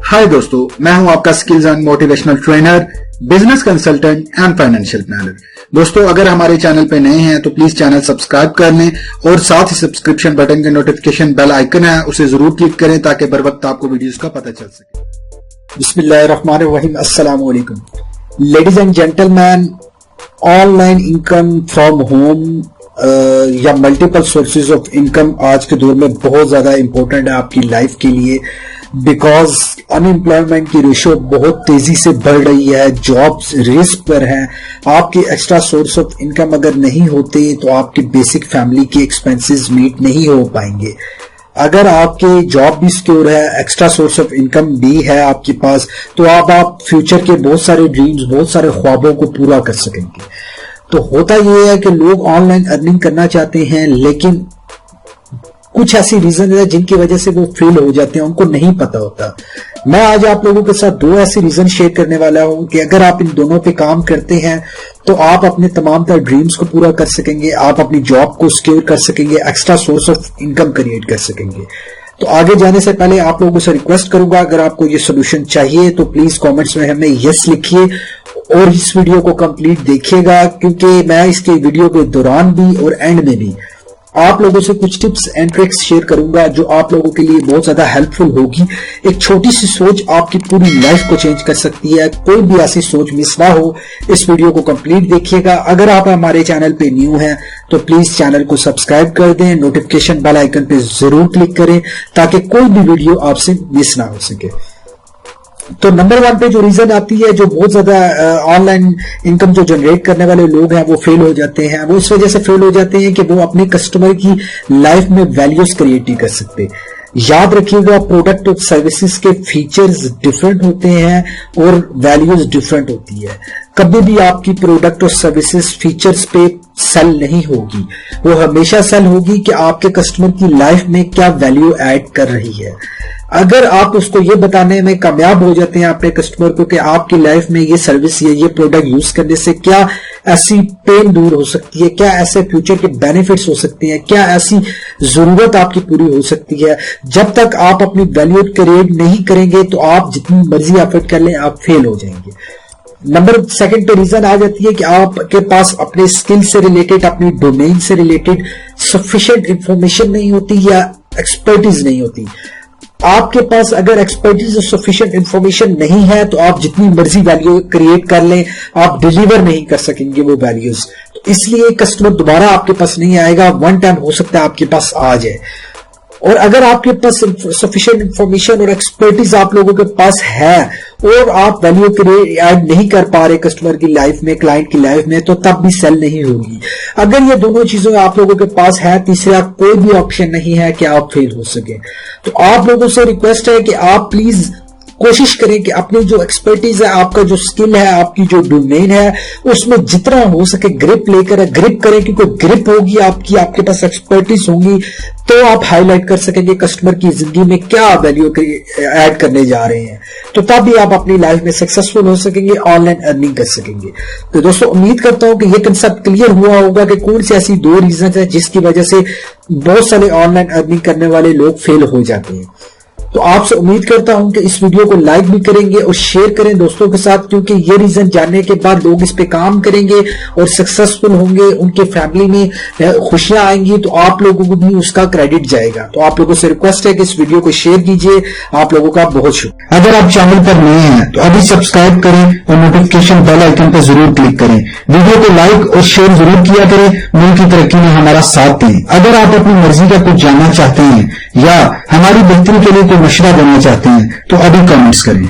हाय दोस्तों, मैं हूं आपका skills and motivational trainer, business consultant and financial planner. दोस्तों, अगर हमारे चैनल पे नए हैं तो प्लीज चैनल सब्सक्राइब कर लें और साथ ही सब्सक्रिप्शन बटन के नोटिफिकेशन बेल आइकन है उसे जरूर क्लिक करें ताकि बर वक्त आपको वीडियोस का पता चल सके। बिस्मिल्लाहिर्रहमानिर्रहीम, अस्सलाम वालेकुम। Ladies and gentleman, online income from home या मल्टीपल सोर्सेज ऑफ इनकम आज के दौर में बहुत ज्यादा इंपॉर्टेंट है आपकी लाइफ के लिए, बिकॉज अनएम्प्लॉयमेंट की रेशियो बहुत तेजी से बढ़ रही है, जॉब्स रिस्क पर हैं। आपके एक्स्ट्रा सोर्स ऑफ इनकम अगर नहीं होते तो आपके बेसिक फैमिली के एक्सपेंसेस मीट नहीं हो पाएंगे। अगर आपकी जॉब भी सिक्योर है, एक्स्ट्रा सोर्स ऑफ इनकम भी है आपके पास, तो आप फ्यूचर के बहुत सारे ड्रीम्स, बहुत सारे ख्वाबों को पूरा कर सकेंगे। तो होता यह है कि लोग ऑनलाइन अर्निंग करना चाहते हैं, लेकिन कुछ ऐसी रीजन है जिनकी वजह से वो फेल हो जाते हैं, उनको नहीं पता होता। मैं आज आप लोगों के साथ दो ऐसे रीजन शेयर करने वाला हूं कि अगर आप इन दोनों पे काम करते हैं तो आप अपने तमाम तरह ड्रीम्स को पूरा कर सकेंगे, आप अपनी जॉब को सिक्योर कर सकेंगे, extra source of income create कर सकेंगे। तो आगे जाने से पहले आप लोगों से रिक्वेस्ट करूंगा, अगर आपको ये सोल्यूशन चाहिए तो प्लीज कमेंट्स में हमें यस लिखिए और इस वीडियो को कंप्लीट देखिएगा, क्योंकि मैं इसके वीडियो के दौरान भी और एंड में भी आप लोगों से कुछ टिप्स एंड ट्रिक्स शेयर करूंगा जो आप लोगों के लिए बहुत ज्यादा हेल्पफुल होगी। एक छोटी सी सोच आपकी पूरी लाइफ को चेंज कर सकती है। कोई भी ऐसी सोच मिस ना हो, इस वीडियो को कंप्लीट देखिएगा। अगर आप हमारे चैनल पे न्यू हैं तो प्लीज चैनल को सब्सक्राइब कर दें, नोटिफिकेशन बेल आइकन पे जरूर क्लिक करें ताकि कोई भी वीडियो आपसे मिस ना हो सके। तो नंबर 1 पे जो रीजन आती है, जो बहुत ज्यादा ऑनलाइन इनकम जो जनरेट करने वाले लोग हैं वो फेल हो जाते हैं। वो इस वजह से फेल हो जाते हैं कि वो अपने कस्टमर की लाइफ में वैल्यूज क्रिएट नहीं कर सकते। याद रखिएगा, प्रोडक्ट और सर्विसेज के फीचर्स डिफरेंट होते हैं और वैल्यूज डिफरेंट होती है। कभी भी आपकी प्रोडक्ट और सर्विसेज फीचर्स पे सेल नहीं होगी, वो हमेशा सेल होगी कि आपके कस्टमर की लाइफ में क्या वैल्यू ऐड कर रही है। अगर आप उसको ये बताने में कामयाब हो जाते हैं अपने कस्टमर को कि आपकी लाइफ में ये सर्विस या ये प्रोडक्ट यूज करने से क्या ऐसी पेन दूर हो सकती है, क्या ऐसे फ्यूचर के बेनिफिट्स हो सकते हैं, क्या ऐसी जरूरत आपकी पूरी हो सकती है, जब तक आप अपनी वैल्यू क्रिएट नहीं करेंगे तो आप जितनी मर्जी एफर्ट कर लें आप फेल हो जाएंगे। नंबर 2 पे रीजन आ जाती है कि आपके पास अपने स्किल से रिलेटेड, अपनी डोमेन से रिलेटेड सफिशिएंट इंफॉर्मेशन नहीं होती या एक्सपर्टीज नहीं होती। आपके पास अगर एक्सपर्टीज और सफिशिएंट इंफॉर्मेशन नहीं है तो आप जितनी मर्जी वैल्यू क्रिएट कर लें, आप डिलीवर नहीं कर सकेंगे वो वैल्यूज। तो इसलिए कस्टमर दोबारा आपके पास नहीं आएगा, वन टाइम हो सकता है आपके पास आ जाए। और अगर आपके पास सफिशिएंट इंफॉर्मेशन और एक्सपर्टीज आप लोगों के पास है और आप वैल्यू ऐड नहीं कर पा रहे कस्टमर की लाइफ में, क्लाइंट की लाइफ में, तो तब भी सेल नहीं होगी। अगर ये दोनों चीजें आप लोगों के पास है, तीसरा कोई भी ऑप्शन नहीं है कि आप फेल हो सके। तो आप लोगों से रिक्वेस्ट है कि आप प्लीज कोशिश करें कि अपनी जो एक्सपर्टीज है, आपका जो स्किल है, आपकी जो डोमेन है, उसमें जितना हो सके ग्रिप लेकर ग्रिप करें, क्योंकि ग्रिप होगी आपकी, आपके पास एक्सपर्टीज होंगी तो आप हाईलाइट कर सकेंगे कस्टमर की जिंदगी में क्या वैल्यू ऐड करने जा रहे हैं। तो तब भी आप अपनी लाइफ में सक्सेसफुल हो सकेंगे, ऑनलाइन अर्निंग कर सकेंगे। तो दोस्तों, उम्मीद करता हूं कि ये कंसेप्ट क्लियर हुआ होगा कि कौन सी ऐसी 2 रीजन है जिसकी वजह से बहुत सारे ऑनलाइन अर्निंग करने वाले लोग फेल हो जाते हैं। तो आपसे उम्मीद करता हूं कि इस वीडियो को लाइक भी करेंगे और शेयर करें दोस्तों के साथ, क्योंकि ये रीजन जानने के बाद लोग इस पे काम करेंगे और सक्सेसफुल होंगे, उनके फैमिली में खुशियां आएंगी, तो आप लोगों को भी उसका क्रेडिट जाएगा। तो आप लोगों से रिक्वेस्ट है कि इस वीडियो को शेयर कीजिए। आप लोगों का बहुत शुक्रिया। अगर आप चैनल पर नए हैं तो अभी सब्सक्राइब करें और नोटिफिकेशन बेल आइकन पर जरूर क्लिक करें। वीडियो को लाइक और शेयर जरूर किया करें, मुल्क की तरक्की में हमारा साथ दें। अगर आप अपनी मर्जी का कुछ जानना चाहते हैं या हमारी बेहतरी के लिए कोई मशवरा देना चाहते हैं तो अभी कमेंट्स करें।